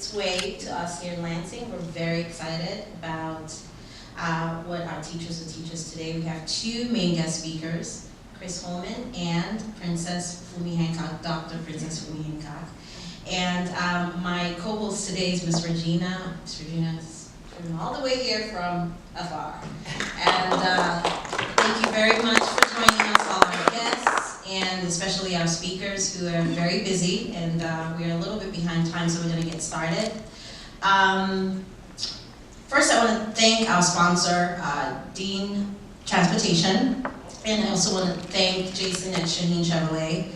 its way to us here in Lansing. We're very excited about what our teachers will teach us today. We have two main guest speakers, Chris Holman and Princess Fumi Hancock, Dr. Princess Fumi Hancock. And my co-host today is Miss Regina. Miss Regina's all the way here from afar. And thank you very much for joining us, all our guests, and especially our speakers who are very busy, and we're a little bit behind time, so we're going to get started. First, I want to thank our sponsor, Dean Transportation, and I also want to thank Jason at Shaheen Chevrolet.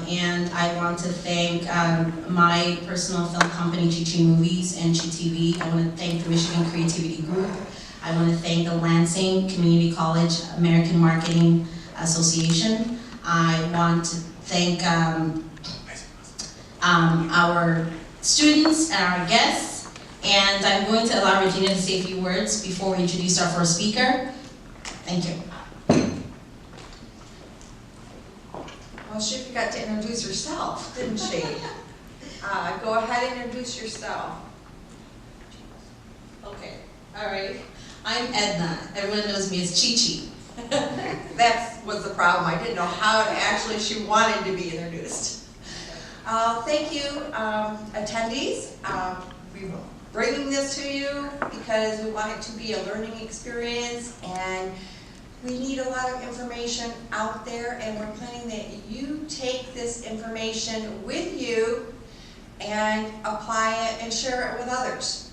And I want to thank my personal film company, Chi Movies and Chi TV. I want to thank the Michigan Creativity Group. I want to thank the Lansing Community College American Marketing Association. I want to thank our students and our guests. And I'm going to allow Regina to say a few words before we introduce our first speaker. Thank you. Well, she forgot to introduce herself, didn't she? Go ahead and introduce yourself. Okay, all right. I'm Edna. Everyone knows me as Chi-Chi. That was the problem. I didn't know how actually she wanted to be introduced. Thank you, attendees. We're bringing this to you because we want it to be a learning experience, and we need a lot of information out there, and we're planning that you take this information with you and apply it and share it with others.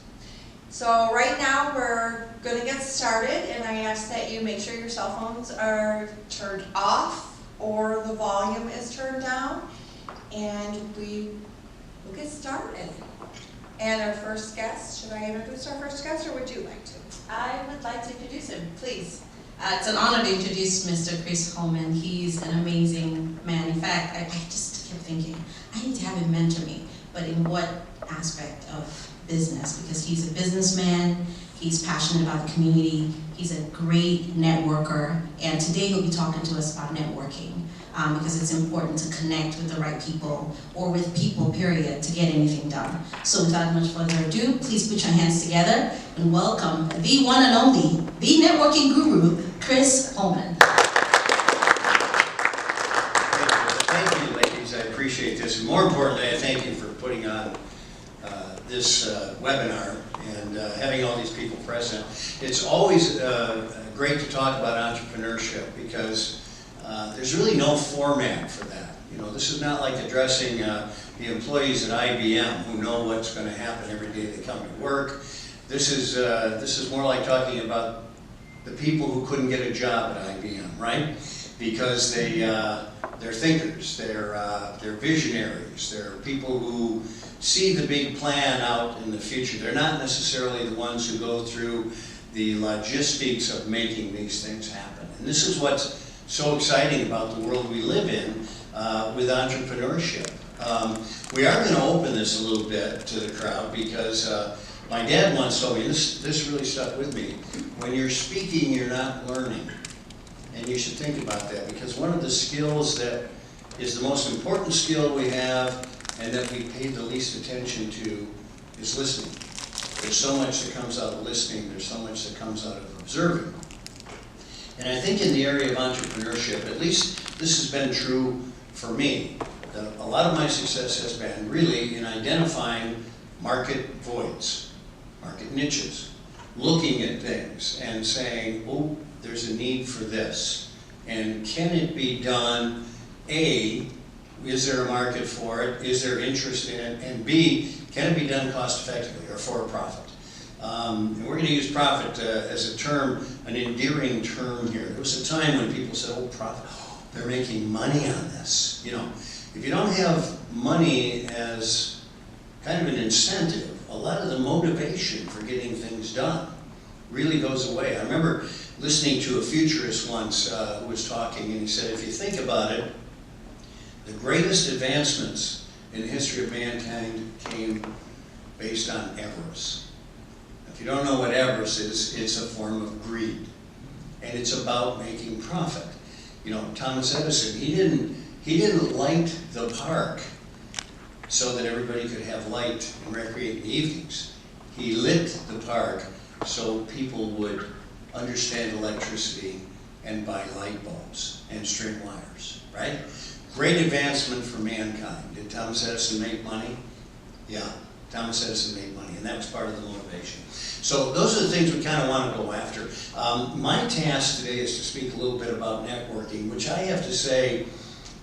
So right now we're going to get started, and I ask that you make sure your cell phones are turned off or the volume is turned down, and we will get started. And our first guest, should I introduce our first guest, or would you like to? I would like to introduce him, please. It's an honor to introduce Mr. Chris Holman. He's an amazing man. In fact, I just kept thinking, I need to have him mentor me, but in what aspect of business? Because he's a businessman, he's passionate about the community, he's a great networker, and today he'll be talking to us about networking, because it's important to connect with the right people, or with people, period, to get anything done. So without much further ado, please put your hands together and welcome the one and only, the networking guru, Chris Holman. Thank you, ladies. I appreciate this. And more importantly, I thank you for putting on this webinar and having all these people present. It's always great to talk about entrepreneurship because there's really no format for that. You know, this is not like addressing the employees at IBM who know what's going to happen every day they come to work. This is more like talking about the people who couldn't get a job at IBM, right? Because they're thinkers, they're visionaries, they're people who see the big plan out in the future. They're not necessarily the ones who go through the logistics of making these things happen. And this is what's so exciting about the world we live in with entrepreneurship. We are going to open this a little bit to the crowd because my dad once told me, this really stuck with me, when you're speaking, you're not learning. And you should think about that, because one of the skills that is the most important skill we have and that we pay the least attention to is listening. There's so much that comes out of listening, there's so much that comes out of observing. And I think in the area of entrepreneurship, at least this has been true for me, a lot of my success has been really in identifying market voids, market niches, looking at things and saying, oh, there's a need for this. And can it be done? A, is there a market for it? Is there interest in it? And B, can it be done cost effectively or for a profit? And we're going to use profit as a term, an endearing term here. There was a time when people said, oh, profit, oh, they're making money on this. You know, if you don't have money as kind of an incentive, a lot of the motivation for getting things done really goes away. I remember listening to a futurist once who was talking, and he said, if you think about it, the greatest advancements in the history of mankind came based on avarice. If you don't know what avarice is, it's a form of greed. And it's about making profit. You know, Thomas Edison, he didn't light the park so that everybody could have light and recreate in the evenings. He lit the park so people would understand electricity and buy light bulbs and string wires, right? Great advancement for mankind. Did Thomas Edison make money? Yeah, Thomas Edison made money, and that was part of the motivation. So those are the things we kind of want to go after. My task today is to speak a little bit about networking, which I have to say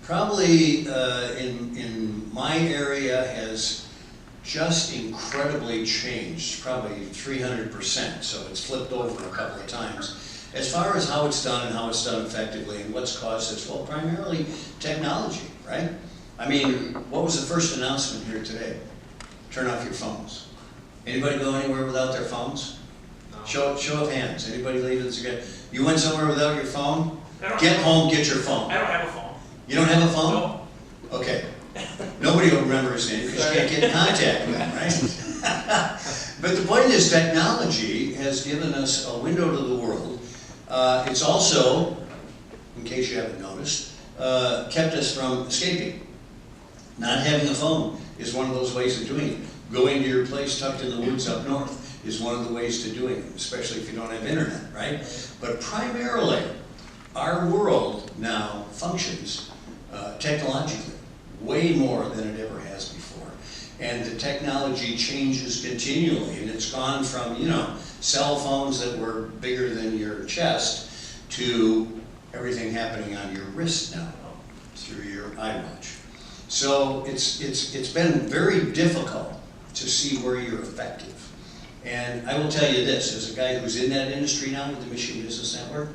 probably in my area has just incredibly changed, probably 300%, so it's flipped over a couple of times. As far as how it's done and how it's done effectively and what's caused this, well, primarily technology, right? I mean, what was the first announcement here today? Turn off your phones. Anybody go anywhere without their phones? No. Show of hands. Anybody leave it again? You went somewhere without your phone? Get home, get your phone. I don't have a phone. You don't have a phone? No. Okay. Nobody will remember his name because you can't get in contact with him, right? But the point is, technology has given us a window to the world. It's also, in case you haven't noticed, kept us from escaping. Not having a phone is one of those ways of doing it. Going to your place tucked in the woods up north is one of the ways to doing it, especially if you don't have internet, right? But primarily, our world now functions technologically way more than it ever has before. And the technology changes continually, and it's gone from, you know, cell phones that were bigger than your chest to everything happening on your wrist now through your iWatch. So it's been very difficult to see where you're effective. And I will tell you this, as a guy who's in that industry now with the Michigan Business Network,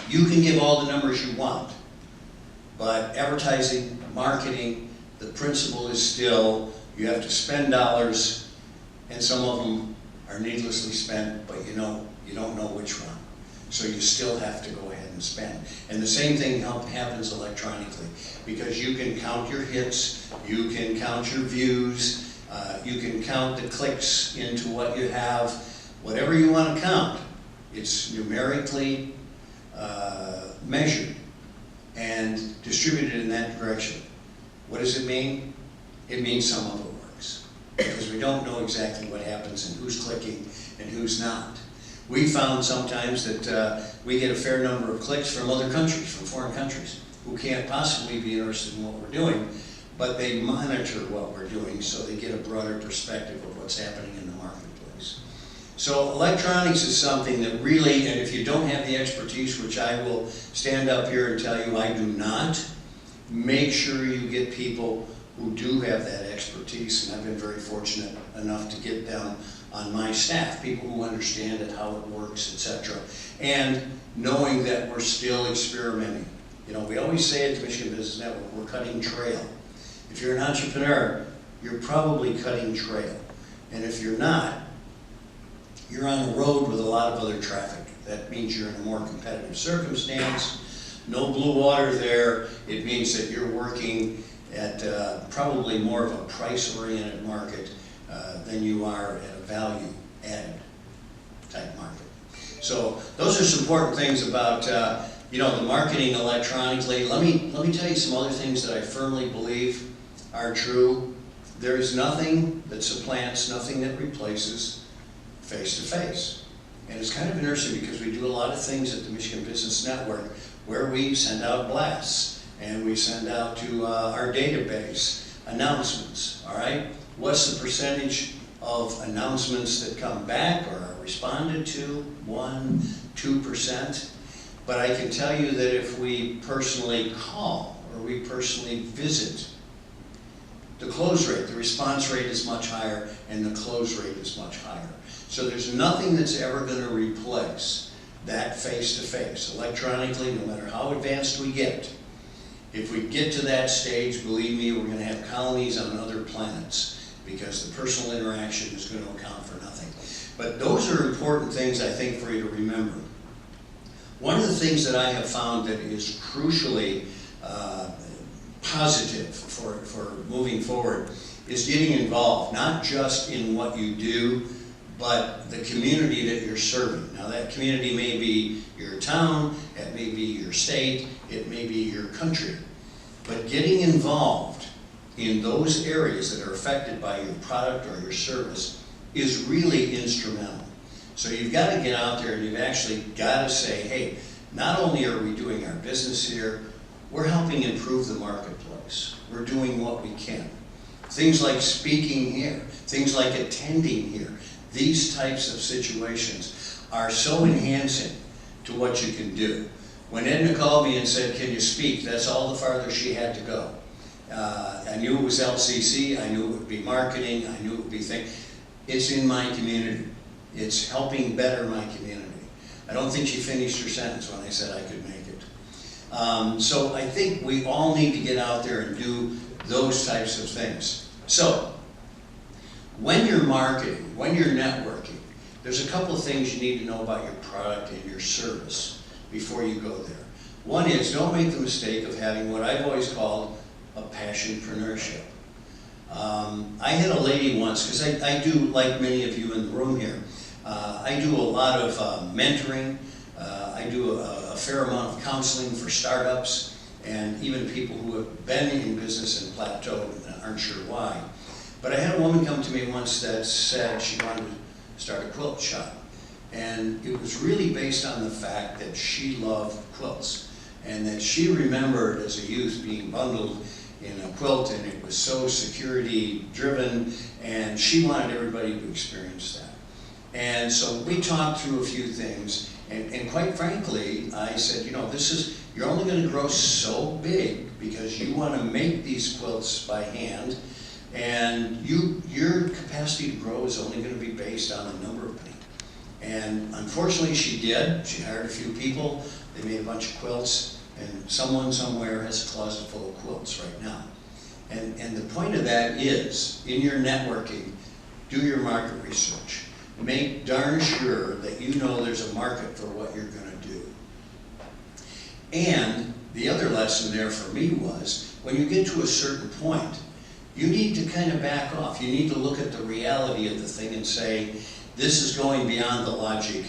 you can give all the numbers you want, but advertising, marketing, the principle is still you have to spend dollars, and some of them are needlessly spent, but you don't know which one. So you still have to go ahead and spend. And the same thing happens electronically, because you can count your hits, you can count your views, you can count the clicks into what you have, whatever you want to count. It's numerically measured and distributed in that direction. What does it mean? It means some of it works, because we don't know exactly what happens and who's clicking and who's not. We found sometimes that we get a fair number of clicks from other countries, from foreign countries, who can't possibly be interested in what we're doing, but they monitor what we're doing so they get a broader perspective of what's happening in the marketplace. So electronics is something that really, and if you don't have the expertise, which I will stand up here and tell you I do not, make sure you get people who do have that expertise, and I've been very fortunate enough to get them on my staff, people who understand it, how it works, etc. And knowing that we're still experimenting. You know, we always say at the Michigan Business Network, we're cutting trail. If you're an entrepreneur, you're probably cutting trail. And if you're not, you're on a road with a lot of other traffic. That means you're in a more competitive circumstance. No blue water there. It means that you're working at probably more of a price-oriented market than you are at a value-added type market. So those are some important things about you know, the marketing electronically. Let me tell you some other things that I firmly believe are true. There is nothing that supplants, nothing that replaces face-to-face. And it's kind of interesting because we do a lot of things at the Michigan Business Network where we send out blasts and we send out to our database announcements, all right? What's the percentage of announcements that come back or are responded to? 1%, 2%. But I can tell you that if we personally call or we personally visit, the close rate, the response rate is much higher and the close rate is much higher. So there's nothing that's ever going to replace that face-to-face. Electronically, no matter how advanced we get, if we get to that stage, believe me, we're going to have colonies on other planets because the personal interaction is going to account for nothing. But those are important things, I think, for you to remember. One of the things that I have found that is crucially positive for moving forward is getting involved, not just in what you do, but the community that you're serving. Now that community may be your town, it may be your state, it may be your country. But getting involved in those areas that are affected by your product or your service is really instrumental. So you've got to get out there and you've actually got to say, hey, not only are we doing our business here, we're helping improve the marketplace. We're doing what we can. Things like speaking here, things like attending here, these types of situations are so enhancing to what you can do. When Edna called me and said, can you speak, that's all the farther she had to go. I knew it was LCC, I knew it would be marketing, I knew it would be things. It's in my community. It's helping better my community. I don't think she finished her sentence when I said I could make it. So I think we all need to get out there and do those types of things. So, when you're marketing, when you're networking, there's a couple of things you need to know about your product and your service before you go there. One is, don't make the mistake of having what I've always called a passionpreneurship. I had a lady once, because I do, like many of you in the room here, I do a lot of mentoring. I do a fair amount of counseling for startups and even people who have been in business and plateaued and aren't sure why. But I had a woman come to me once that said she wanted to start a quilt shop. And it was really based on the fact that she loved quilts and that she remembered as a youth being bundled in a quilt, and it was so security driven, and she wanted everybody to experience that. And so we talked through a few things, and quite frankly, I said, you know, you're only going to grow so big because you want to make these quilts by hand, and your capacity to grow is only going to be based on the number of people. And unfortunately she did. She hired a few people, they made a bunch of quilts, and someone somewhere has a closet full of quilts right now. And the point of that is, in your networking, do your market research. Make darn sure that you know there's a market for what you're going to do. And the other lesson there for me was, when you get to a certain point, you need to kind of back off. You need to look at the reality of the thing and say, this is going beyond the logic.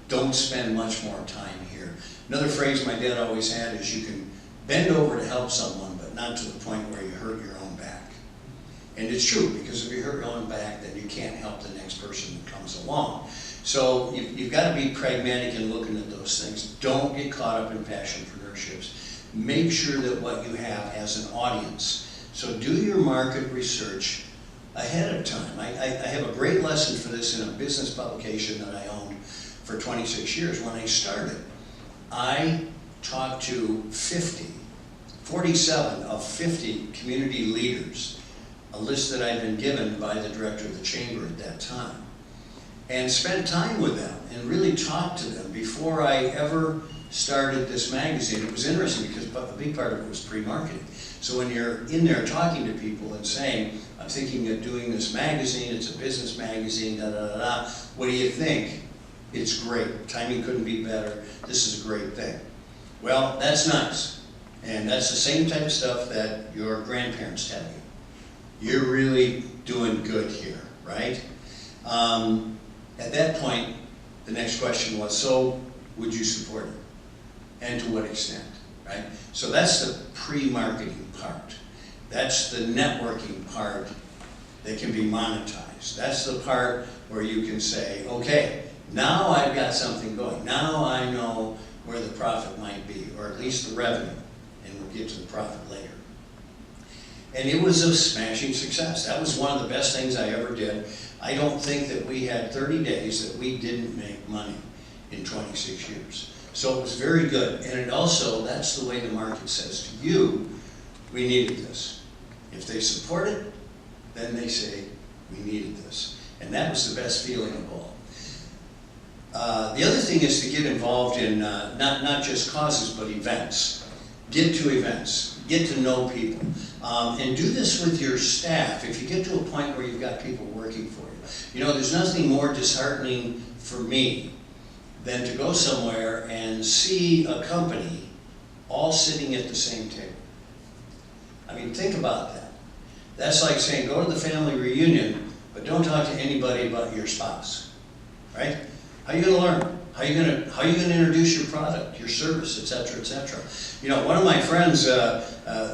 Don't spend much more time here. Another phrase my dad always had is, you can bend over to help someone, but not to the point where you hurt your own back. And it's true, because if you hurt your own back, then you can't help the next person that comes along. So you've got to be pragmatic in looking at those things. Don't get caught up in passionpreneurships. Make sure that what you have has an audience. So do your market research ahead of time. I have a great lesson for this in a business publication that I owned for 26 years. When I started, I talked to 47 of 50 community leaders, a list that I'd been given by the director of the chamber at that time, and spent time with them and really talked to them before I ever started this magazine. It was interesting because a big part of it was pre-marketing. So when you're in there talking to people and saying, I'm thinking of doing this magazine, it's a business magazine, da da da da, what do you think? It's great, timing couldn't be better, this is a great thing. Well, that's nice, and that's the same type of stuff that your grandparents tell you. You're really doing good here, right? At that point, the next question was, so would you support it? And to what extent, right? So that's the pre-marketing part. That's the networking part that can be monetized. That's the part where you can say, okay, now I've got something going. Now I know where the profit might be, or at least the revenue, and we'll get to the profit later. And it was a smashing success. That was one of the best things I ever did. I don't think that we had 30 days that we didn't make money in 26 years. So it was very good. And it also, that's the way the market says to you, we needed this. If they support it, then they say, we needed this. And that was the best feeling of all. The other thing is to get involved in not just causes, but events. Get to events. Get to know people. And do this with your staff. If you get to a point where you've got people working for you. You know, there's nothing more disheartening for me than to go somewhere and see a company all sitting at the same table. I mean, think about that. That's like saying, go to the family reunion, but don't talk to anybody about your spouse, right? How are you going to learn? How are you going to introduce your product, your service, et cetera, et cetera? You know, one of my friends,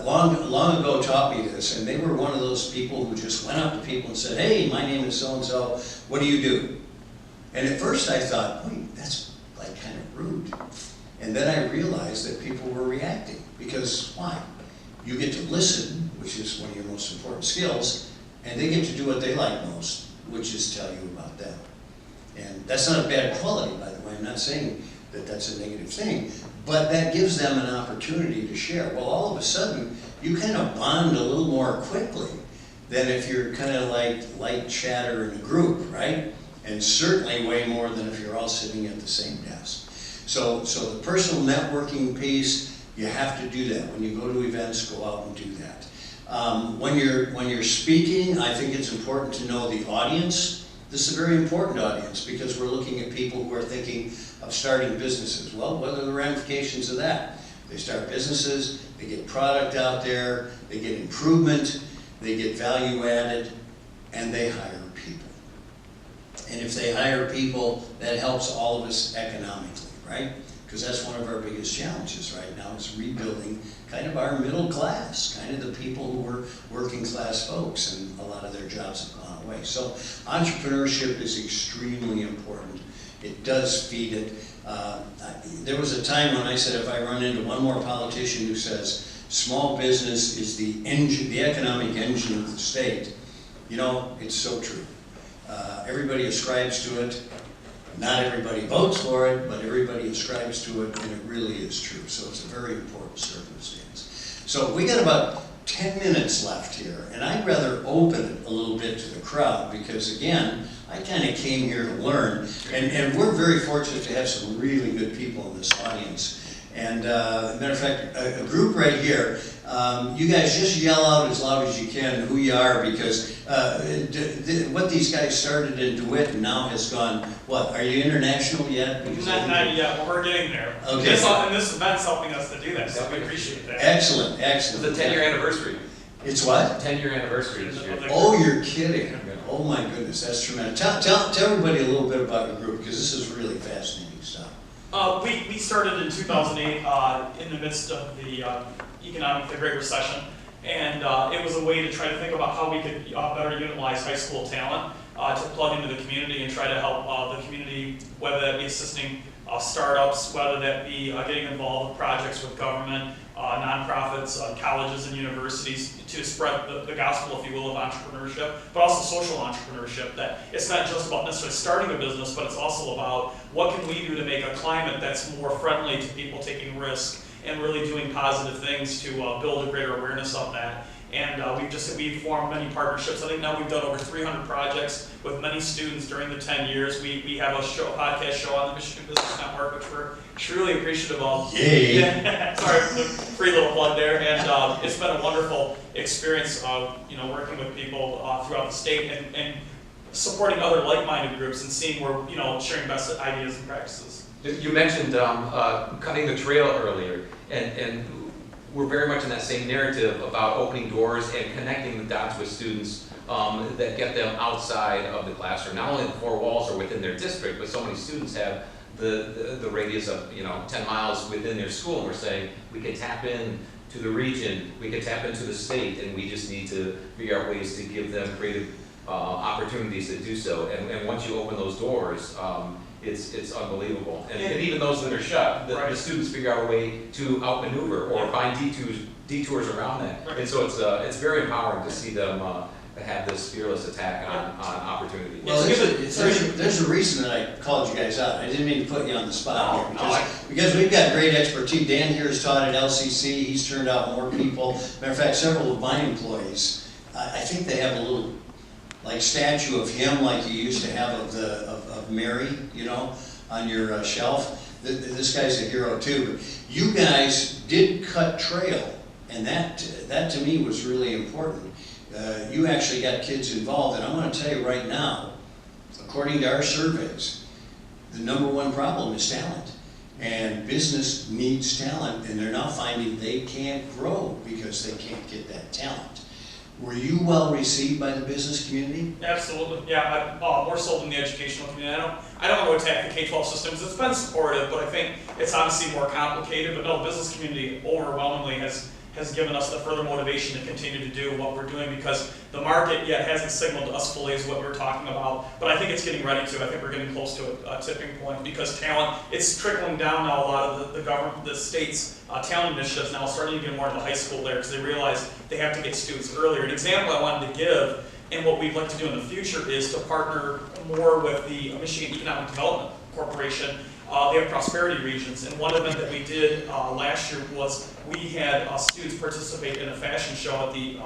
long ago taught me this, and they were one of those people who just went up to people and said, hey, my name is so-and-so, what do you do? And at first I thought, wait, that's like kind of rude. And then I realized that people were reacting, because why? You get to listen, which is one of your most important skills, and they get to do what they like most, which is tell you about them. And that's not a bad quality, by the way. I'm not saying that that's a negative thing, but that gives them an opportunity to share. Well, all of a sudden, you kind of bond a little more quickly than if you're kind of like light chatter in a group, right? And certainly way more than if you're all sitting at the same desk. So the personal networking piece, you have to do that. When you go to events, go out and do that. When you're speaking, I think it's important to know the audience. This is a very important audience because we're looking at people who are thinking of starting businesses. Well, what are the ramifications of that? They start businesses, they get product out there, they get improvement, they get value added, and they hire people. And if they hire people, that helps all of us economically, right? Because that's one of our biggest challenges right now is rebuilding kind of our middle class, kind of the people who were working class folks, and a lot of their jobs have gone away. So entrepreneurship is extremely important. It does feed it. There was a time when I said if I run into one more politician who says small business is the engine, the economic engine of the state, you know, it's so true. Everybody ascribes to it. Not everybody votes for it, but everybody ascribes to it, and it really is true. So it's a very important circumstance. So we got about 10 minutes left here, and I'd rather open it a little bit to the crowd because, again, I kind of came here to learn, and we're very fortunate to have some really good people in this audience. And as a matter of fact, a group right here, you guys just yell out as loud as you can who you are, because what these guys started in DeWitt and now has gone, what, are you international yet? Not yet, but we're getting there. Okay. This event's helping us to do that, so we appreciate that. Excellent, excellent. It's a 10-year anniversary. It's what? 10-year anniversary this year. Oh, you're kidding. Oh my goodness, that's tremendous. Tell everybody a little bit about your group, because this is really fascinating stuff. We started in 2008 in the midst of the Great Recession, and it was a way to try to think about how we could better utilize high school talent to plug into the community and try to help the community, whether that be assisting startups, whether that be getting involved with projects with government, nonprofits, colleges and universities, to spread the gospel, if you will, of entrepreneurship, but also social entrepreneurship. That it's not just about necessarily starting a business, but it's also about what can we do to make a climate that's more friendly to people taking risks and really doing positive things to build a greater awareness of that. And we've formed many partnerships. I think now we've done over 300 projects with many students during the 10 years. We have a podcast show on the Michigan Business Network, which we're truly appreciative of. Yay! Sorry for the free little plug there. And it's been a wonderful experience of working with people throughout the state and supporting other like-minded groups and seeing where sharing best ideas and practices. You mentioned cutting the trail earlier, and we're very much in that same narrative about opening doors and connecting the dots with students that get them outside of the classroom, not only the four walls or within their district, but so many students have the radius of 10 miles within their school, and we're saying we can tap in to the region, we can tap into the state, and we just need to figure out ways to give them creative opportunities to do so. And once you open those doors, it's unbelievable. And even those that are shut, the students figure out a way to outmaneuver or find detours around that. Right. And so it's very empowering to see them have this fearless attack on opportunity. Well, there's a reason that I called you guys out. I didn't mean to put you on the spot here, because we've got great expertise. Dan here has taught at LCC. He's turned out more people. Matter of fact, several of my employees, I think they have a little statue of him like you used to have of Mary, on your shelf. This guy's a hero too. But you guys did cut trail, and that to me was really important. You actually got kids involved, and I'm going to tell you right now, according to our surveys, the #1 problem is talent. And business needs talent, and they're now finding they can't grow because they can't get that talent. Were you well received by the business community? Absolutely, yeah. More so than the educational community. I don't want to attack the K-12 systems. It's been supportive, but I think it's obviously more complicated. But no, the business community overwhelmingly has has given us the further motivation to continue to do what we're doing, because the market yet hasn't signaled to us fully is what we're talking about, but I think it's getting ready to. I think we're getting close to a tipping point, because talent, it's trickling down now. A lot of the government, the state's talent initiatives now starting to get more into the high school there, because they realize they have to get students earlier. An example I wanted to give, and what we'd like to do in the future, is to partner more with the Michigan Economic Development Corporation. They have prosperity regions, and one event that we did last year was we had students participate in a fashion show at the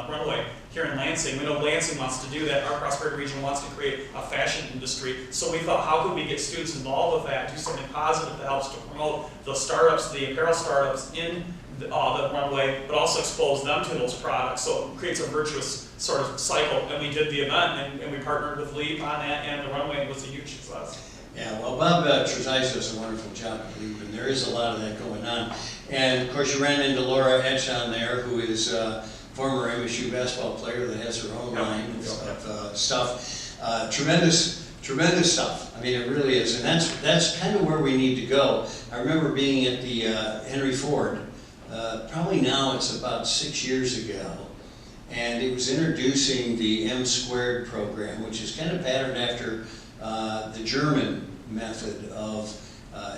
runway here in Lansing. We know Lansing wants to do that. Our prosperity region wants to create a fashion industry. So we thought, how could we get students involved with that, do something positive that helps to promote the startups, the apparel startups in the runway, but also expose them to those products. So it creates a virtuous sort of cycle. And we did the event, and we partnered with LEAP on that, and the runway was a huge success. Yeah, well, Bob Trezise does a wonderful job at LEAP, and there is a lot of that going on. And of course, you ran into Laura Etchon there, who is a former MSU basketball player that has her own line of stuff. Tremendous stuff. I mean, it really is, and that's kind of where we need to go. I remember being at the Henry Ford, probably now it's about 6 years ago, and it was introducing the M² program, which is kind of patterned after the German method of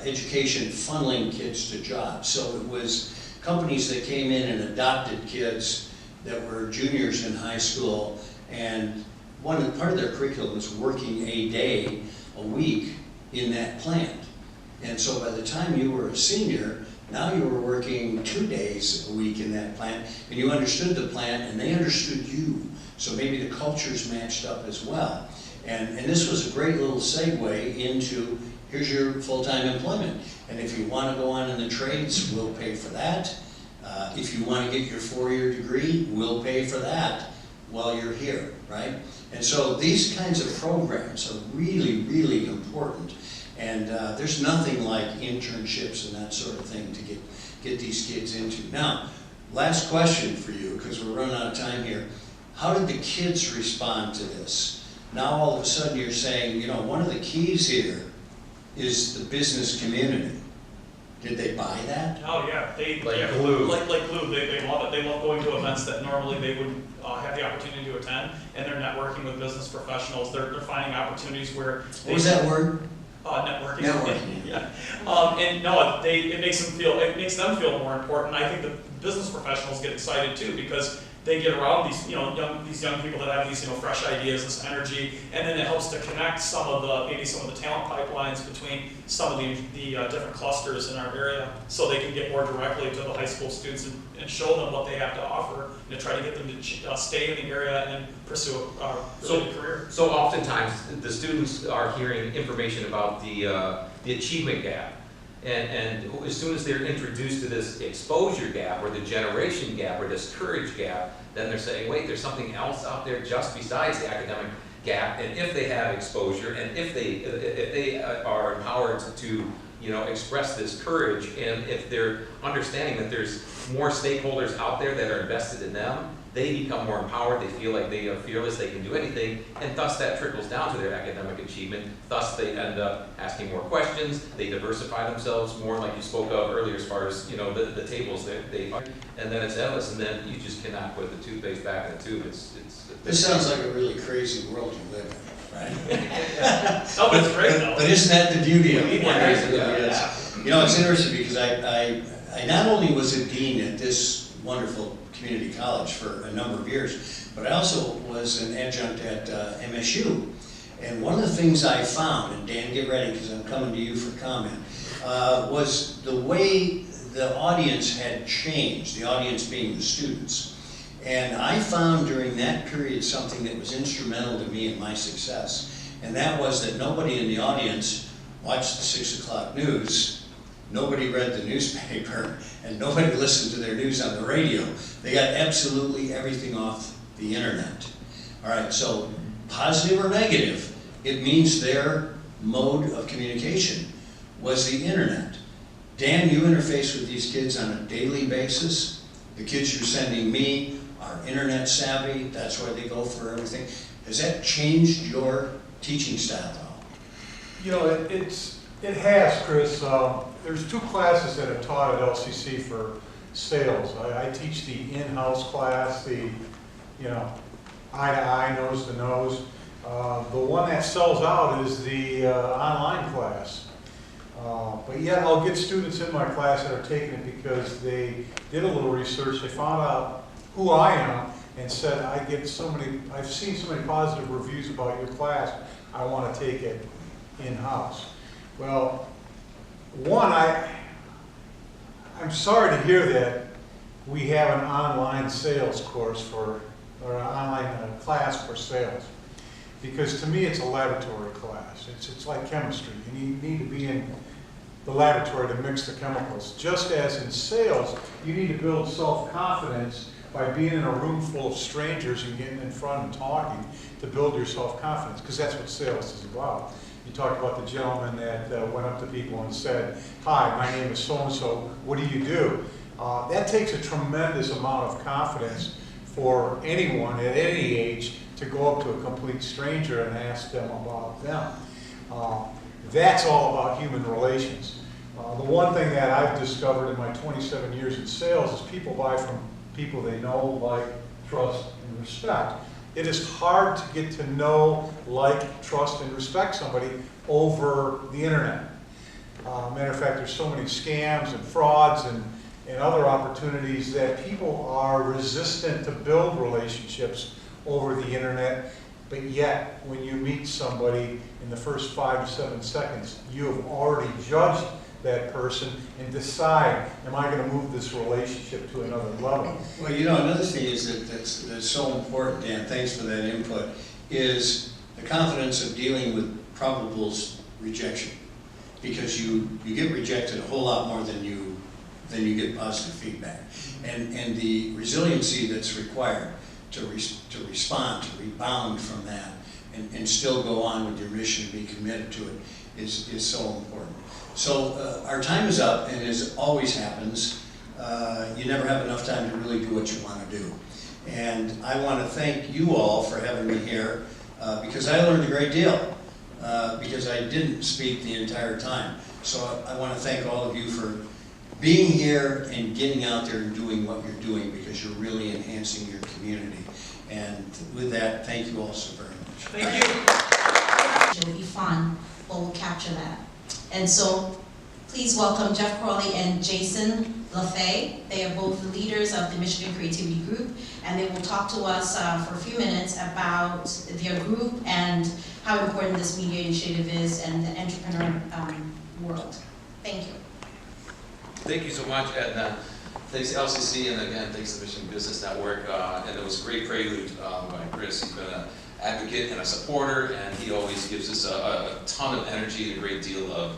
education funneling kids to jobs. So it was companies that came in and adopted kids that were juniors in high school, and part of their curriculum was working a day a week in that plant. And so by the time you were a senior, now you were working 2 days a week in that plant, and you understood the plant and they understood you. So maybe the cultures matched up as well. And this was a great little segue into, here's your full-time employment. And if you want to go on in the trades, we'll pay for that. If you want to get your 4-year degree, we'll pay for that while you're here, right? And so these kinds of programs are really, really important. And there's nothing like internships and that sort of thing to get these kids into. Now, last question for you, because we're running out of time here. How did the kids respond to this? Now all of a sudden you're saying, you know, one of the keys here is the business community. Did they buy that? Oh yeah, glue. Like glue. They love it. They love going to events that normally they wouldn't have the opportunity to attend, and they're networking with business professionals. They're finding opportunities where. What was that word? Networking. Networking. Yeah. And no, it makes them feel more important. I think the business professionals get excited too, because they get around these young people that have these fresh ideas, this energy, and then it helps to connect some of the talent pipelines between some of the different clusters in our area, so they can get more directly to the high school students and show them what they have to offer, and to try to get them to stay in the area and pursue a related career. So oftentimes the students are hearing information about the achievement gap. And as soon as they're introduced to this exposure gap, or the generation gap, or this courage gap, then they're saying, wait, there's something else out there just besides the academic gap. And if they have exposure, and if they are empowered to express this courage, and if they're understanding that there's more stakeholders out there that are invested in them, they become more empowered, they feel like they are fearless, they can do anything, and thus that trickles down to their academic achievement. Thus they end up asking more questions, they diversify themselves more, like you spoke of earlier, as far as the tables and then it's endless, and then you just cannot put the toothpaste back in the tube. This sounds like a really crazy world you live in, right? Oh, but it's great though. But isn't that the beauty of it? Yeah. It's interesting because I not only was a dean at this wonderful community college for a number of years, but I also was an adjunct at MSU. And one of the things I found, and Dan, get ready because I'm coming to you for comment, was the way the audience had changed, the audience being the students. And I found during that period something that was instrumental to me in my success. And that was that nobody in the audience watched the 6 o'clock news, nobody read the newspaper, and nobody listened to their news on the radio. They got absolutely everything off the internet. All right, so positive or negative, it means their mode of communication was the internet. Dan, you interface with these kids on a daily basis. The kids you're sending me are internet savvy, that's where they go for everything. Has that changed your teaching style at all? It has, Chris. There's 2 classes that I've taught at LCC for sales. I teach the in-house class, the, you know, eye to eye, nose to nose. The one that sells out is the online class. But yet I'll get students in my class that are taking it because they did a little research, they found out who I am and said, I've seen so many positive reviews about your class, I want to take it in-house. Well, one, I'm sorry to hear that we have an online sales course or an online class for sales. Because to me, it's a laboratory class. It's like chemistry. You need to be in the laboratory to mix the chemicals. Just as in sales, you need to build self-confidence by being in a room full of strangers and getting in front and talking to build your self-confidence, because that's what sales is about. You talked about the gentleman that went up to people and said, "Hi, my name is so-and-so, what do you do?" That takes a tremendous amount of confidence for anyone at any age to go up to a complete stranger and ask them about them. That's all about human relations. The one thing that I've discovered in my 27 years in sales is people buy from people they know, like, trust, and respect. It is hard to get to know, like, trust, and respect somebody over the internet. Matter of fact, there's so many scams and frauds and other opportunities that people are resistant to build relationships over the internet, but yet when you meet somebody in the first 5 to 7 seconds, you have already judged that person and decide, am I going to move this relationship to another level? Well, you know, another thing is that's so important, Dan, thanks for that input, is the confidence of dealing with probable rejection. Because you get rejected a whole lot more than you get positive feedback. And the resiliency that's required to respond, to rebound from that, and still go on with your mission, be committed to it, is so important. So our time is up, and as always happens, you never have enough time to really do what you want to do. And I want to thank you all for having me here, because I learned a great deal, because I didn't speak the entire time. So I want to thank all of you for being here and getting out there and doing what you're doing, because you're really enhancing your community. And with that, thank you all so very much. Thank you. It will be fun, but we'll capture that. And so, please welcome Jeff Croley and Jason LaFay. They are both the leaders of the Michigan Creativity Group, and they will talk to us for a few minutes about their group and how important this media initiative is and the entrepreneur world. Thank you. Thank you so much, and thanks to LCC, and again, thanks to Michigan Business Network. And it was a great prelude by Chris. He's been an advocate and a supporter, and he always gives us a ton of energy and a great deal of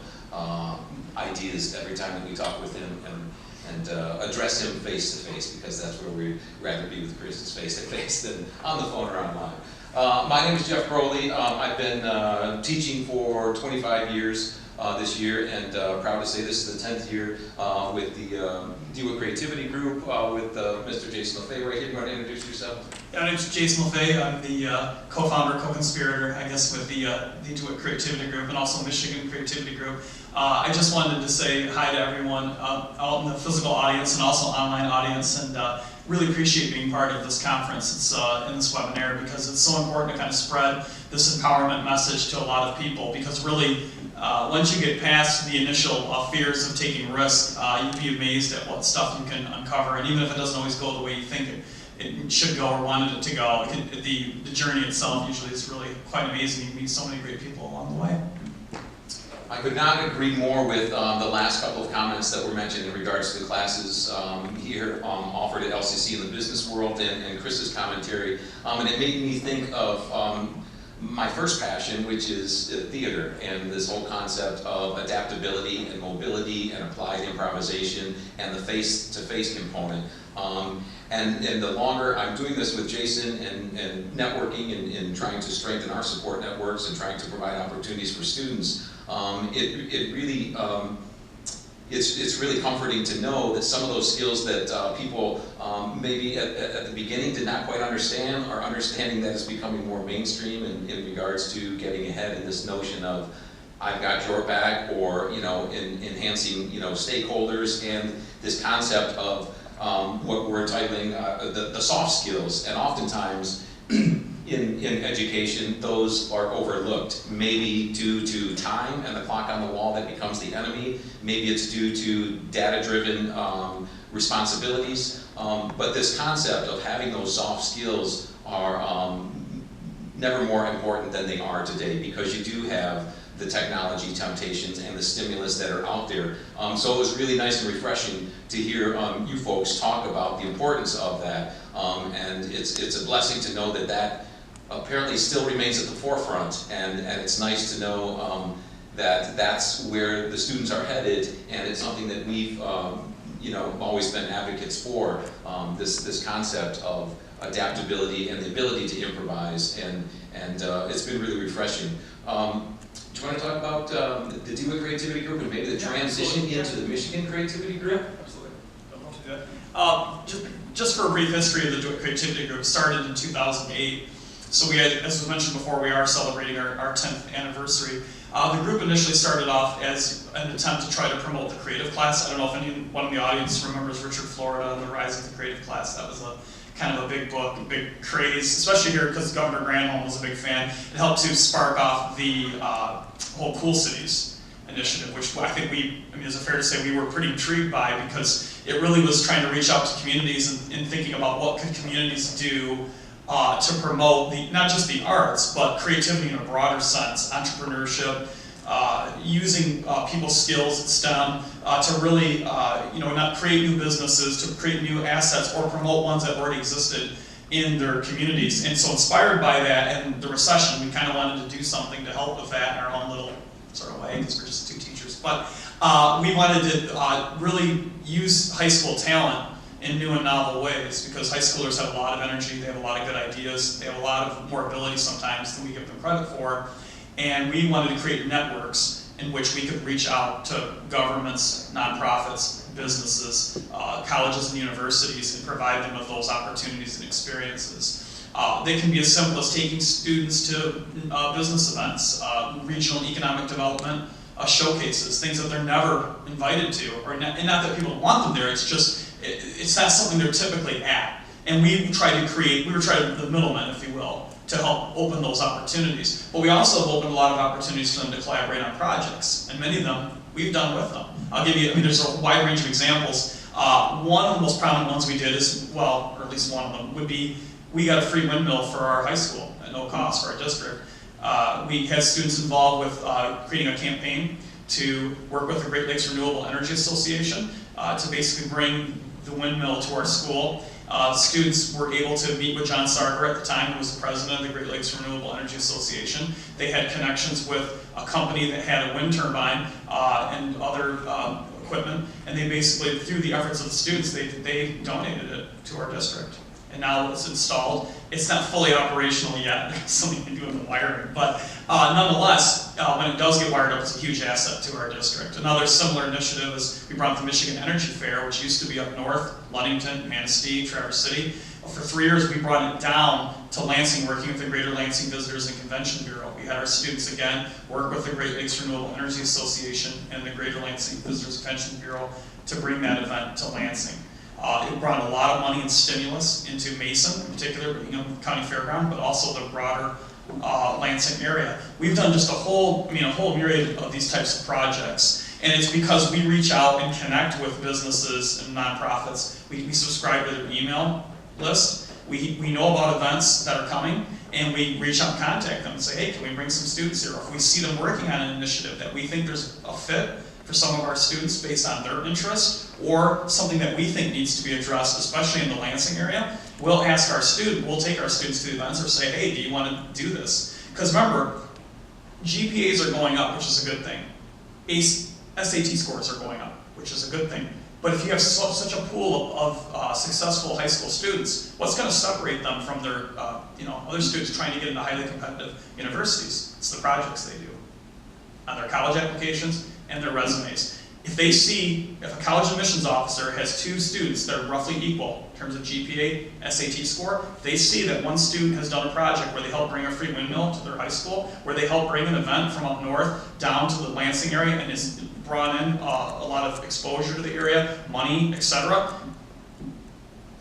ideas every time that we talk with him and address him face to face, because that's where we'd rather be with Chris, is face to face than on the phone or online. My name is Jeff Croley. I've been teaching for 25 years. This year, and proud to say this is the 10th year with the DIWA Creativity Group with Mr. Jason LaFay right here. You want to introduce yourself? Yeah, my name is Jason LaFay. I'm the co-founder, co-conspirator, I guess, with the DIWA Creativity Group and also Michigan Creativity Group. I just wanted to say hi to everyone out in the physical audience and also online audience, and really appreciate being part of this conference. It's in this webinar, because it's so important to kind of spread this empowerment message to a lot of people, because really, once you get past the initial fears of taking risk, you'd be amazed at what stuff you can uncover. And even if it doesn't always go the way you think it should go or wanted it to go, the journey itself usually is really quite amazing. You meet so many great people along the way. I could not agree more with the last couple of comments that were mentioned in regards to the classes here offered at LCC in the business world, and Chris's commentary. And it made me think of my first passion, which is theater, and this whole concept of adaptability and mobility and applied improvisation and the face-to-face component. And the longer I'm doing this with Jason and networking and trying to strengthen our support networks and trying to provide opportunities for students, it's really comforting to know that some of those skills that people maybe at the beginning did not quite understand are understanding that it's becoming more mainstream in regards to getting ahead in this notion of I've got your back, or enhancing stakeholders, and this concept of what we're titling the soft skills, and oftentimes in education, those are overlooked, maybe due to time and the clock on the wall that becomes the enemy, maybe it's due to data-driven responsibilities, but this concept of having those soft skills are never more important than they are today, because you do have the technology temptations and the stimulus that are out there. So it was really nice and refreshing to hear you folks talk about the importance of that, and it's a blessing to know that that apparently still remains at the forefront, and it's nice to know that that's where the students are headed, and it's something that we've always been advocates for, this concept of adaptability and the ability to improvise, and it's been really refreshing. Do you want to talk about the DEWA Creativity Group and maybe the transition into the Michigan Creativity Group? Absolutely. I'd love to do that. Just for a brief history of the DEWA Creativity Group, started in 2008. So we had, as was mentioned before, we are celebrating our 10th anniversary. The group initially started off as an attempt to try to promote the creative class. I don't know if anyone in the audience remembers Richard Florida and the Rise of the Creative Class. That was a kind of a big book, a big craze, especially here because Governor Granholm was a big fan. It helped to spark off the whole Cool Cities initiative, which I think is it fair to say we were pretty intrigued by, because it really was trying to reach out to communities and thinking about what could communities do to promote not just the arts, but creativity in a broader sense, entrepreneurship, using people's skills at STEM to really, not create new businesses, to create new assets or promote ones that already existed in their communities. And so inspired by that and the recession, we kind of wanted to do something to help with that in our own little sort of way, because we're just two teachers. But we wanted to really use high school talent in new and novel ways, because high schoolers have a lot of energy, they have a lot of good ideas, they have a lot of more ability sometimes than we give them credit for, and we wanted to create networks in which we could reach out to governments, nonprofits, businesses, colleges and universities, and provide them with those opportunities and experiences. They can be as simple as taking students to business events, regional economic development showcases, things that they're never invited to, and not that people don't want them there, it's just it's not something they're typically at. And we were trying to the middleman, if you will, to help open those opportunities. But we also have opened a lot of opportunities for them to collaborate on projects, and many of them we've done with them. I'll give you, there's a wide range of examples. One of the most prominent ones we did is, well, or at least one of them, would be we got a free windmill for our high school at no cost for our district. We had students involved with creating a campaign to work with the Great Lakes Renewable Energy Association to basically bring the windmill to our school. Students were able to meet with John Sarver at the time, who was the president of the Great Lakes Renewable Energy Association. They had connections with a company that had a wind turbine and other equipment, and they basically, through the efforts of the students, they donated it to our district. And now it's installed. It's not fully operational yet. There's something to do with the wiring, but nonetheless, when it does get wired up, it's a huge asset to our district. Another similar initiative is we brought the Michigan Energy Fair, which used to be up north, Ludington, Manistee, Traverse City. For 3 years, we brought it down to Lansing, working with the Greater Lansing Visitors and Convention Bureau. We had our students, again, work with the Great Lakes Renewable Energy Association and the Greater Lansing Visitors and Convention Bureau to bring that event to Lansing. It brought a lot of money and stimulus into Mason, in particular, County Fairground, but also the broader Lansing area. We've done just a whole myriad of these types of projects, and it's because we reach out and connect with businesses and nonprofits. We subscribe to their email list. We know about events that are coming, and we reach out and contact them and say, hey, can we bring some students here? Or if we see them working on an initiative that we think there's a fit for some of our students based on their interests, or something that we think needs to be addressed, especially in the Lansing area, we'll take our students to the events or say, hey, do you want to do this? Because remember, GPAs are going up, which is a good thing. SAT scores are going up, which is a good thing. But if you have such a pool of successful high school students, what's going to separate them from their other students trying to get into highly competitive universities? It's the projects they do on their college applications and their resumes. If a college admissions officer has 2 students that are roughly equal in terms of GPA, SAT score, they see that one student has done a project where they help bring a free windmill to their high school, where they help bring an event from up north down to the Lansing area, and it's brought in a lot of exposure to the area, money, etc.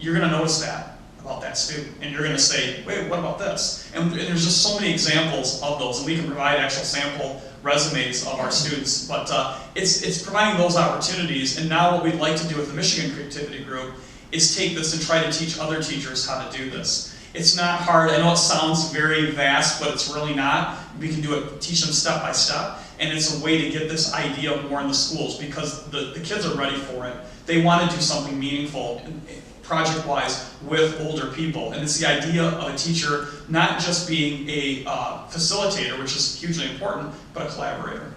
you're going to notice that about that student, and you're going to say, wait, what about this? And there's just so many examples of those, and we can provide actual sample resumes of our students, but it's providing those opportunities. And now what we'd like to do with the Michigan Creativity Group is take this and try to teach other teachers how to do this. It's not hard. I know it sounds very vast, but it's really not. We can do it, teach them step by step, and it's a way to get this idea more in the schools, because the kids are ready for it. They want to do something meaningful, project-wise, with older people. And it's the idea of a teacher not just being a facilitator, which is hugely important, but a collaborator.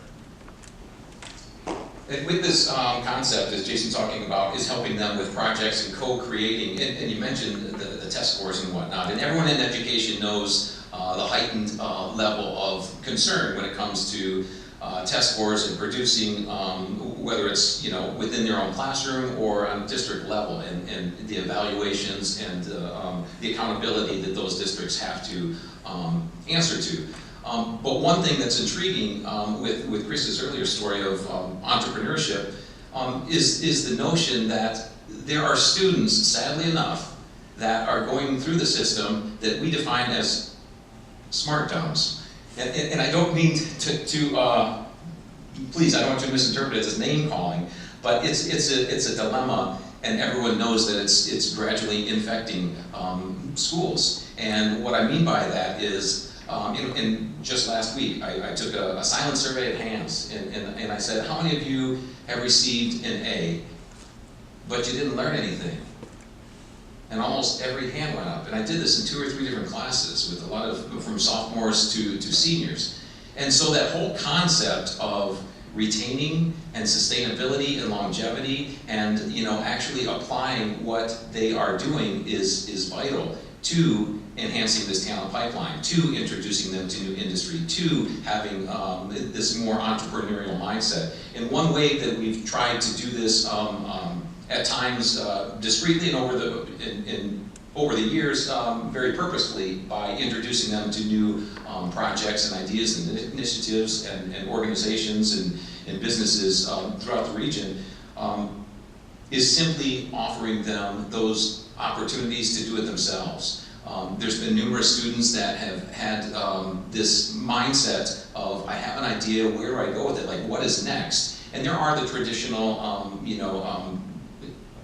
And with this concept, as Jason's talking about, is helping them with projects and co-creating, and you mentioned the test scores and whatnot, and everyone in education knows the heightened level of concern when it comes to test scores and producing, whether it's within their own classroom or on district level, and the evaluations and the accountability that those districts have to answer to. But one thing that's intriguing with Chris's earlier story of entrepreneurship is the notion that there are students, sadly enough, that are going through the system that we define as smart dumps. And I don't mean to please, I don't want you to misinterpret it as name calling, but it's a dilemma, and everyone knows that it's gradually infecting schools. And what I mean by that is, just last week, I took a silent survey of hands, and I said, how many of you have received an A, but you didn't learn anything? And almost every hand went up. And I did this in 2 or 3 different classes with a lot of, from sophomores to seniors. And so that whole concept of retaining and sustainability and longevity and actually applying what they are doing is vital to enhancing this talent pipeline, to introducing them to new industry, to having this more entrepreneurial mindset. And one way that we've tried to do this at times discreetly and over the years very purposefully by introducing them to new projects and ideas and initiatives and organizations and businesses throughout the region is simply offering them those opportunities to do it themselves. There's been numerous students that have had this mindset of, I have an idea, where do I go with it, like what is next? And there are the traditional,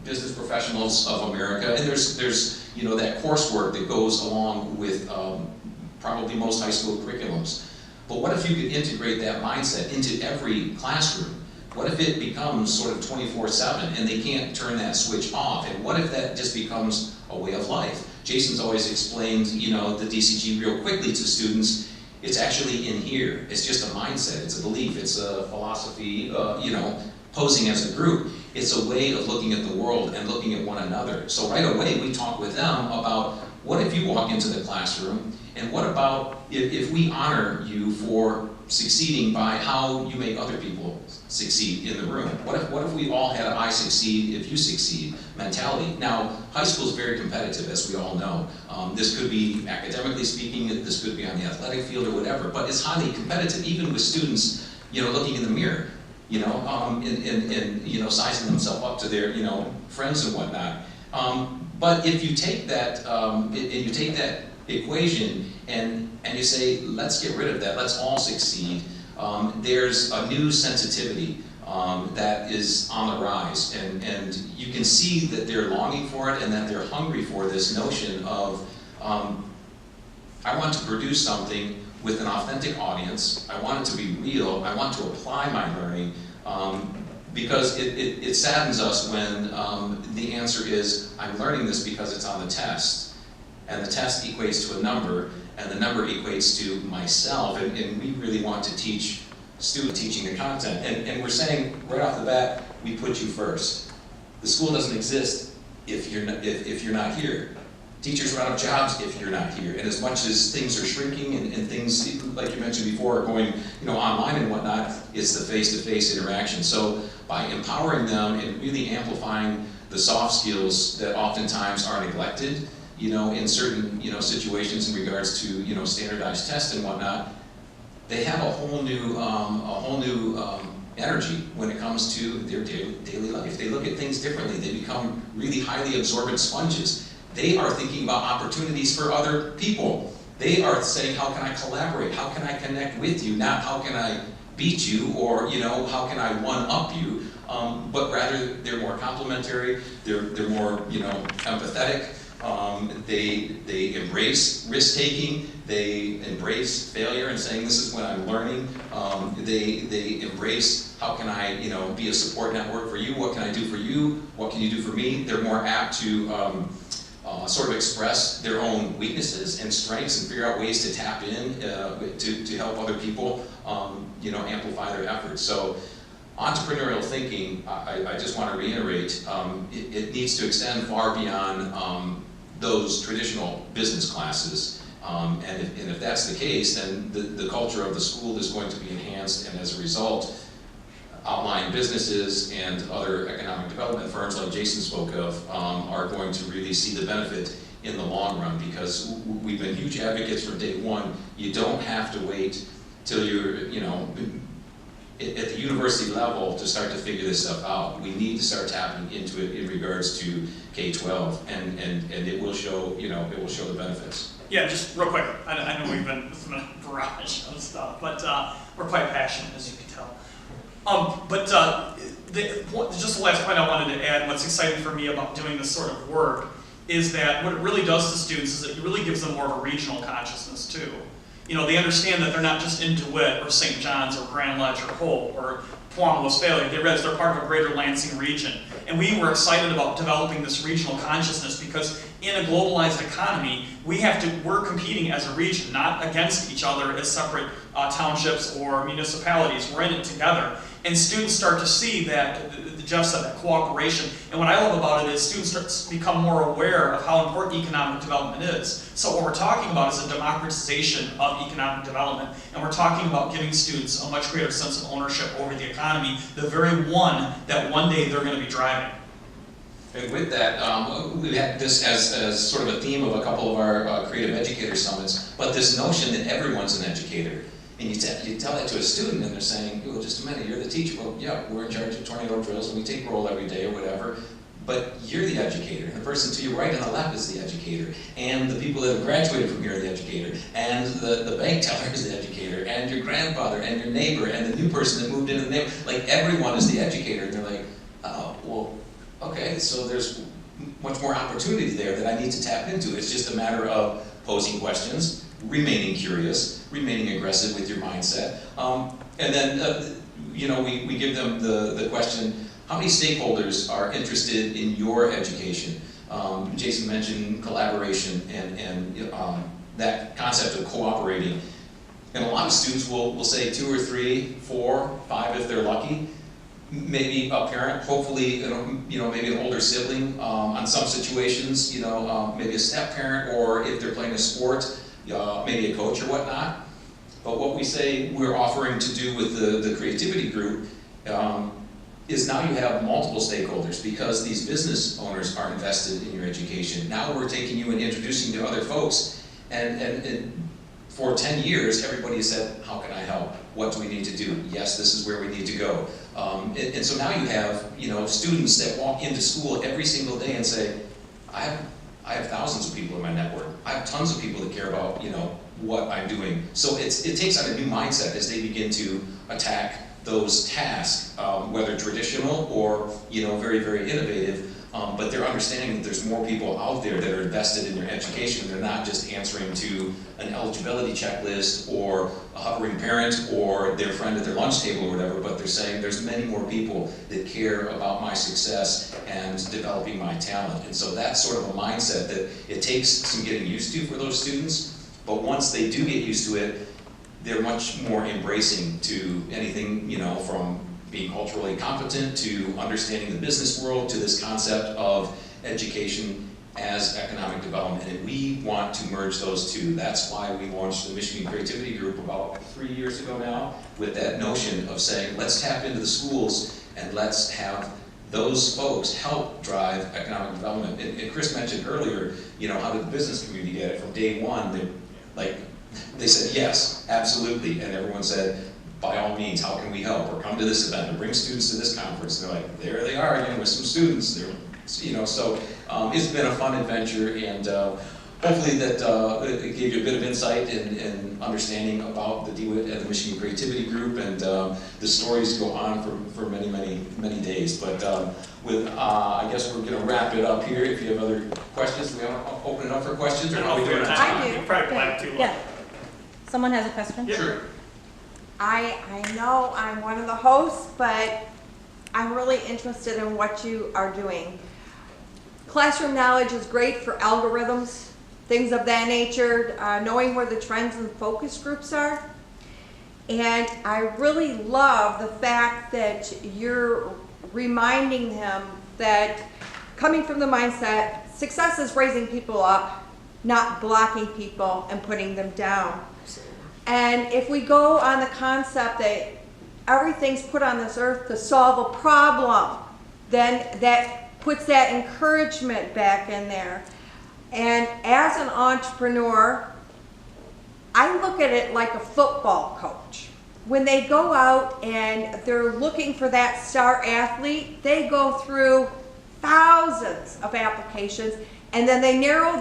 business professionals of America, and there's that coursework that goes along with probably most high school curriculums. But what if you could integrate that mindset into every classroom? What if it becomes sort of 24/7 and they can't turn that switch off? And what if that just becomes a way of life? Jason's always explained, the DCG real quickly to students. It's actually in here. It's just a mindset. It's a belief. It's a philosophy, posing as a group. It's a way of looking at the world and looking at one another. So right away, we talk with them about, what if you walk into the classroom, and what about if we honor you for succeeding by how you make other people succeed in the room? What if we all had a I succeed if you succeed mentality? Now, high school is very competitive, as we all know. This could be academically speaking, this could be on the athletic field or whatever, but it's highly competitive, even with students, looking in the mirror, and sizing themselves up to their, friends and whatnot. But if you take that, equation and you say, let's get rid of that, let's all succeed, there's a new sensitivity that is on the rise, and you can see that they're longing for it and that they're hungry for this notion of, I want to produce something with an authentic audience, I want it to be real, I want to apply my learning, because it saddens us when the answer is, I'm learning this because it's on the test, and the test equates to a number, and the number equates to myself, and we really want to teach students teaching the content, and we're saying right off the bat, we put you first. The school doesn't exist if you're not here. Teachers run out of jobs if you're not here, and as much as things are shrinking and things, like you mentioned before, going online and whatnot, it's the face-to-face interaction. So by empowering them and really amplifying the soft skills that oftentimes are neglected, in certain situations in regards to standardized tests and whatnot, they have a whole new energy when it comes to their daily life. They look at things differently. They become really highly absorbent sponges. They are thinking about opportunities for other people. They are saying, how can I collaborate? How can I connect with you? Not how can I beat you, or how can I one-up you? But rather, they're more complimentary. They're more empathetic. They embrace risk-taking. They embrace failure and saying, this is what I'm learning. They embrace, how can I be a support network for you? What can I do for you? What can you do for me? They're more apt to sort of express their own weaknesses and strengths and figure out ways to tap in to help other people amplify their efforts. So entrepreneurial thinking, I just want to reiterate, it needs to extend far beyond those traditional business classes. And if that's the case, then the culture of the school is going to be enhanced, and as a result, outlying businesses and other economic development firms like Jason spoke of are going to really see the benefit in the long run, because we've been huge advocates from day one. You don't have to wait till you're at the university level to start to figure this stuff out. We need to start tapping into it in regards to K-12, and it will show it will show the benefits. Yeah, just real quick. I know we've been in a barrage of stuff, but we're quite passionate, as you can tell. Just the last point I wanted to add, what's exciting for me about doing this sort of work is that what it really does to students is it really gives them more of a regional consciousness too. They understand that they're not just in DeWitt or St. John's or Grand Ledge or Hope or Tuam, Westphalia. They realize they're part of a greater Lansing region. And we were excited about developing this regional consciousness because in a globalized economy, we're competing as a region, not against each other as separate townships or municipalities. We're in it together. And students start to see that, Jeff said, that cooperation. And what I love about it is students start to become more aware of how important economic development is. So what we're talking about is a democratization of economic development. And we're talking about giving students a much greater sense of ownership over the economy, the very one that one day they're going to be driving. And with that, we had this as sort of a theme of a couple of our Creative Educator Summits, but this notion that everyone's an educator. And you tell that to a student and they're saying, well, just a minute, you're the teacher. Well, yeah, we're in charge of tornado drills and we take roll every day or whatever, but you're the educator. And the person to your right and the left is the educator. And the people that have graduated from here are the educator. And the bank teller is the educator. And your grandfather and your neighbor and the new person that moved into the neighborhood. Like, everyone is the educator. And they're like, oh, well, okay, so there's much more opportunity there that I need to tap into. It's just a matter of posing questions, remaining curious, remaining aggressive with your mindset. And then, we give them the question, how many stakeholders are interested in your education? Jason mentioned collaboration and that concept of cooperating. And a lot of students will say 2 or 3, 4, 5 if they're lucky. Maybe a parent, hopefully, maybe an older sibling. On some situations, maybe a step parent, or if they're playing a sport, maybe a coach or whatnot. But what we say we're offering to do with the creativity group is now you have multiple stakeholders, because these business owners are invested in your education. Now we're taking you and introducing you to other folks. And for 10 years, everybody has said, how can I help? What do we need to do? Yes, this is where we need to go. And so now you have students that walk into school every single day and say, I have thousands of people in my network. I have tons of people that care about what I'm doing. So it takes on a new mindset as they begin to attack those tasks, whether traditional or very, very innovative. But they're understanding that there's more people out there that are invested in their education. They're not just answering to an eligibility checklist or a hovering parent or their friend at their lunch table or whatever, but they're saying there's many more people that care about my success and developing my talent. And so that's sort of a mindset that it takes some getting used to for those students, but once they do get used to it, they're much more embracing to anything, from being culturally competent to understanding the business world to this concept of education as economic development. And we want to merge those two. That's why we launched the Michigan Creativity Group about 3 years ago now, with that notion of saying, let's tap into the schools and let's have those folks help drive economic development. And Chris mentioned earlier, how did the business community get it? From day one, they said, yes, absolutely. And everyone said, by all means, how can we help? Or come to this event, or bring students to this conference. And they're like, there they are again with some students. They're, you know, so it's been a fun adventure, and hopefully that it gave you a bit of insight and understanding about the DeWitt and the Michigan Creativity Group, and the stories go on for many, many, many days. But I guess we're going to wrap it up here. If you have other questions, we want to open it up for questions, or how we doing? I do. You probably black too. Yeah. Someone has a question? Yeah. Sure. I know I'm one of the hosts, but I'm really interested in what you are doing. Classroom knowledge is great for algorithms, things of that nature, knowing where the trends and focus groups are. And I really love the fact that you're reminding them that, coming from the mindset, success is raising people up, not blocking people and putting them down. And if we go on the concept that everything's put on this earth to solve a problem, then that puts that encouragement back in there. And as an entrepreneur, I look at it like a football coach. When they go out and they're looking for that star athlete, they go through thousands of applications, and then they narrow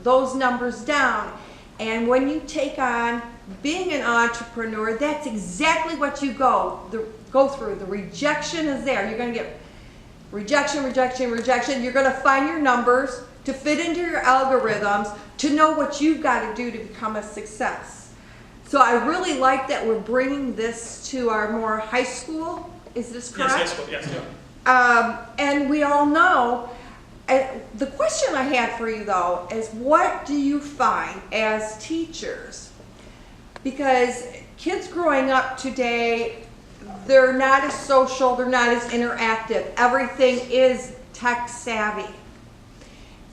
those numbers down. And when you take on being an entrepreneur, that's exactly what you go through. The rejection is there. You're going to get rejection, rejection, rejection. You're going to find your numbers to fit into your algorithms to know what you've got to do to become a success. So I really like that we're bringing this to our more high school. Is this correct? Yes, high school, yes. Yeah. And we all know, the question I had for you though is, what do you find as teachers? Because kids growing up today, they're not as social, they're not as interactive. Everything is tech savvy.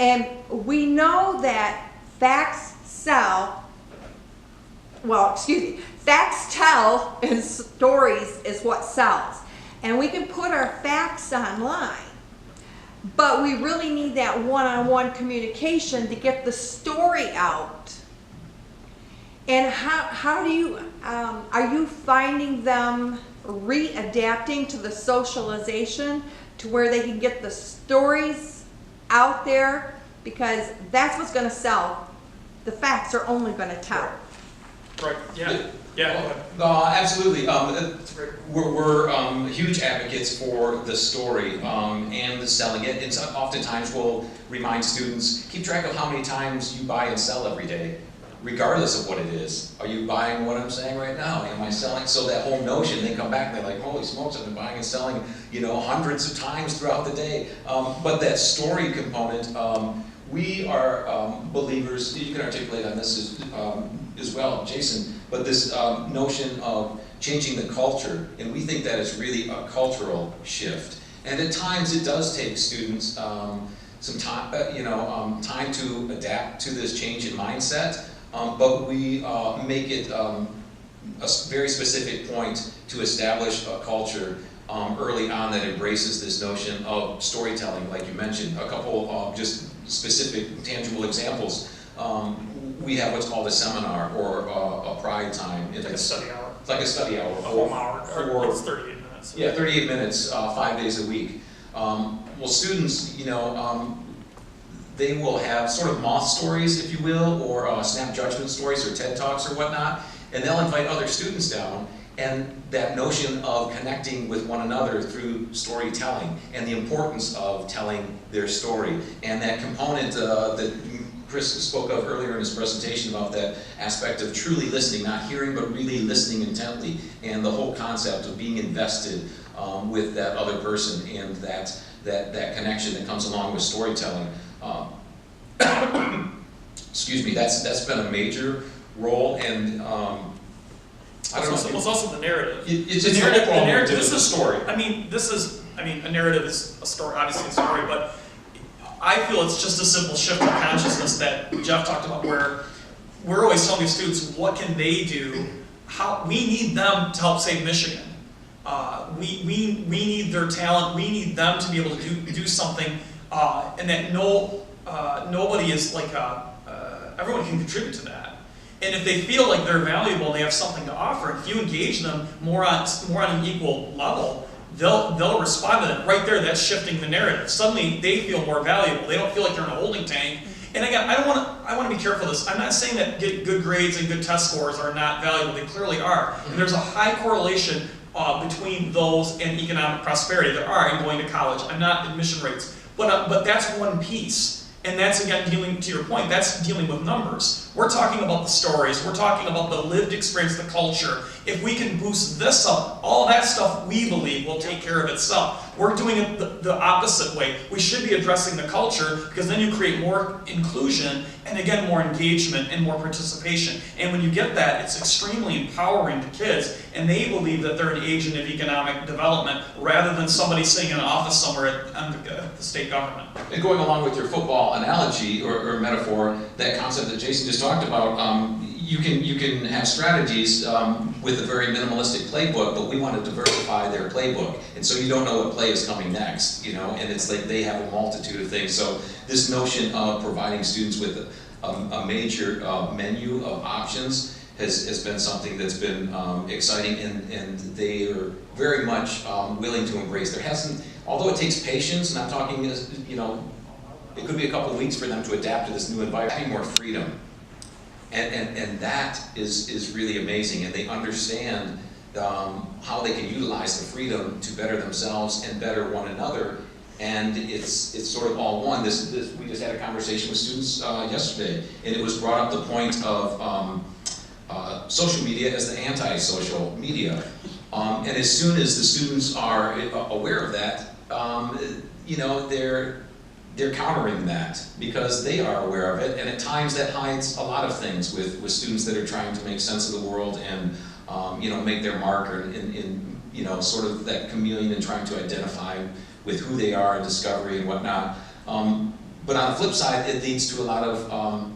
And we know that facts tell and stories is what sells. And we can put our facts online, but we really need that one-on-one communication to get the story out. And how do you, are you finding them readapting to the socialization to where they can get the stories out there? Because that's what's going to sell. The facts are only going to tell. Right, yeah. Yeah. Absolutely. We're huge advocates for the story and the selling it. And so oftentimes we'll remind students, keep track of how many times you buy and sell every day, regardless of what it is. Are you buying what I'm saying right now? Am I selling? So that whole notion, they come back and they're like, holy smokes, I've been buying and selling, you know, hundreds of times throughout the day. But that story component, we are believers, you can articulate on this as well, Jason, but this notion of changing the culture, and we think that is really a cultural shift. And at times it does take students some time, time to adapt to this change in mindset, but we make it a very specific point to establish a culture early on that embraces this notion of storytelling, like you mentioned. A couple of just specific, tangible examples. We have what's called a seminar or a pride time. Like a study hour. It's like a study hour. A whole hour, or it's 38 minutes. Yeah, 38 minutes, 5 days a week. Well, students, you know, they will have sort of moth stories, if you will, or snap judgment stories, or TED Talks, or whatnot, and they'll invite other students down. And that notion of connecting with one another through storytelling and the importance of telling their story, and that component that Chris spoke of earlier in his presentation about that aspect of truly listening, not hearing, but really listening intently, and the whole concept of being invested with that other person, and that connection that comes along with storytelling. Excuse me, that's been a major role, and I don't know. It's also the narrative. It's the narrative. The narrative. This is a story. A narrative is a story, obviously a story, but I feel it's just a simple shift in consciousness that Jeff talked about, where we're always telling students what can they do. How we need them to help save Michigan. We need their talent. We need them to be able to do something, and that nobody is like everyone can contribute to that. And if they feel like they're valuable, they have something to offer, if you engage them more on an equal level, they'll respond to that. Right there, that's shifting the narrative. Suddenly, they feel more valuable. They don't feel like they're in a holding tank. And again, I want to be careful of this. I'm not saying that getting good grades and good test scores are not valuable. They clearly are. And there's a high correlation between those and economic prosperity. There are in going to college. I'm not admission rates. But that's one piece. And that's, again, dealing, to your point, that's dealing with numbers. We're talking about the stories. We're talking about the lived experience, the culture. If we can boost this up, all that stuff we believe will take care of itself. We're doing it the opposite way. We should be addressing the culture, because then you create more inclusion and, again, more engagement and more participation. And when you get that, it's extremely empowering to kids, and they believe that they're an agent of economic development rather than somebody sitting in an office somewhere at the state government. And going along with your football analogy or metaphor, that concept that Jason just talked about, you can have strategies with a very minimalistic playbook, but we want to diversify their playbook, and so you don't know what play is coming next, you know, and it's like they have a multitude of things. So this notion of providing students with a major menu of options has been something that's been exciting, and they are very much willing to embrace. There hasn't, although it takes patience, and I'm talking, you know, it could be a couple of weeks for them to adapt to this new environment, having more freedom. And that is really amazing, and they understand how they can utilize the freedom to better themselves and better one another, and it's sort of all one. We just had a conversation with students yesterday, and it was brought up the point of social media as the anti-social media, and as soon as the students are aware of that, you know, they're countering that because they are aware of it, and at times that hides a lot of things with students that are trying to make sense of the world and you know, make their mark in you know, sort of that chameleon and trying to identify with who they are and discovery and whatnot. But on the flip side, it leads to a lot of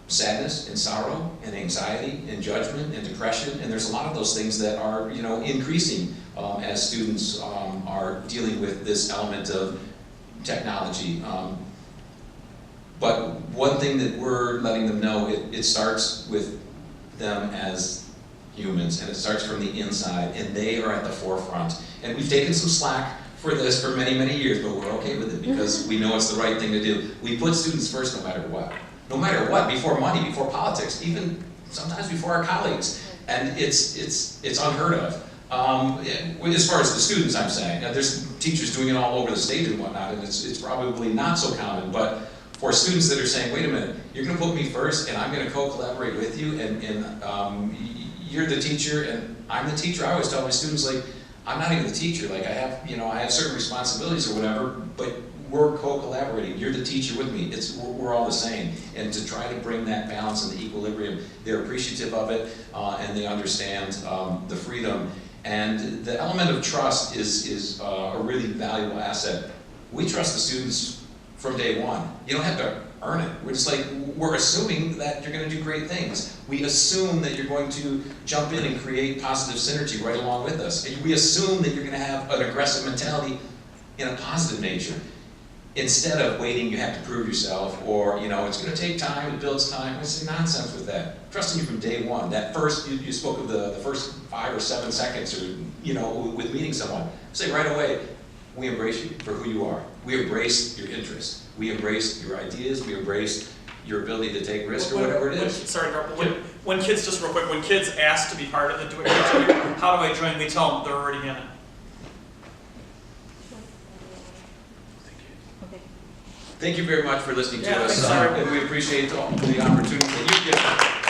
sadness and sorrow and anxiety and judgment and depression, and there's a lot of those things that are, you know, increasing as students are dealing with this element of technology. But one thing that we're letting them know, it starts with them as humans, and it starts from the inside, and they are at the forefront. And we've taken some slack for this for many, many years, but we're okay with it because we know it's the right thing to do. We put students first no matter what. No matter what, before money, before politics, even sometimes before our colleagues. And it's unheard of. As far as the students, I'm saying. Now, there's teachers doing it all over the state and whatnot, and it's probably not so common, but for students that are saying, wait a minute, you're going to put me first, and I'm going to co-collaborate with you, and you're the teacher, and I'm the teacher. I always tell my students, like, I'm not even the teacher. Like, I have certain responsibilities or whatever, but we're co-collaborating. You're the teacher with me. We're all the same. And to try to bring that balance and the equilibrium, they're appreciative of it, and they understand the freedom. And the element of trust is a really valuable asset. We trust the students from day one. You don't have to earn it. We're just like, we're assuming that you're going to do great things. We assume that you're going to jump in and create positive synergy right along with us. And we assume that you're going to have an aggressive mentality in a positive nature. Instead of waiting, you have to prove yourself, or, you know, it's going to take time, it builds time. I say nonsense with that. Trusting you from day one. That first, you spoke of the first 5 or 7 seconds, or, you know, with meeting someone. Say right away, we embrace you for who you are. We embrace your interests. We embrace your ideas. We embrace your ability to take risks or whatever it is. Sorry, when kids, just real quick, when kids ask to be part of the doing, how do I join? We tell them they're already in it. Thank you very much for listening to us, and we appreciate the opportunity that you give us.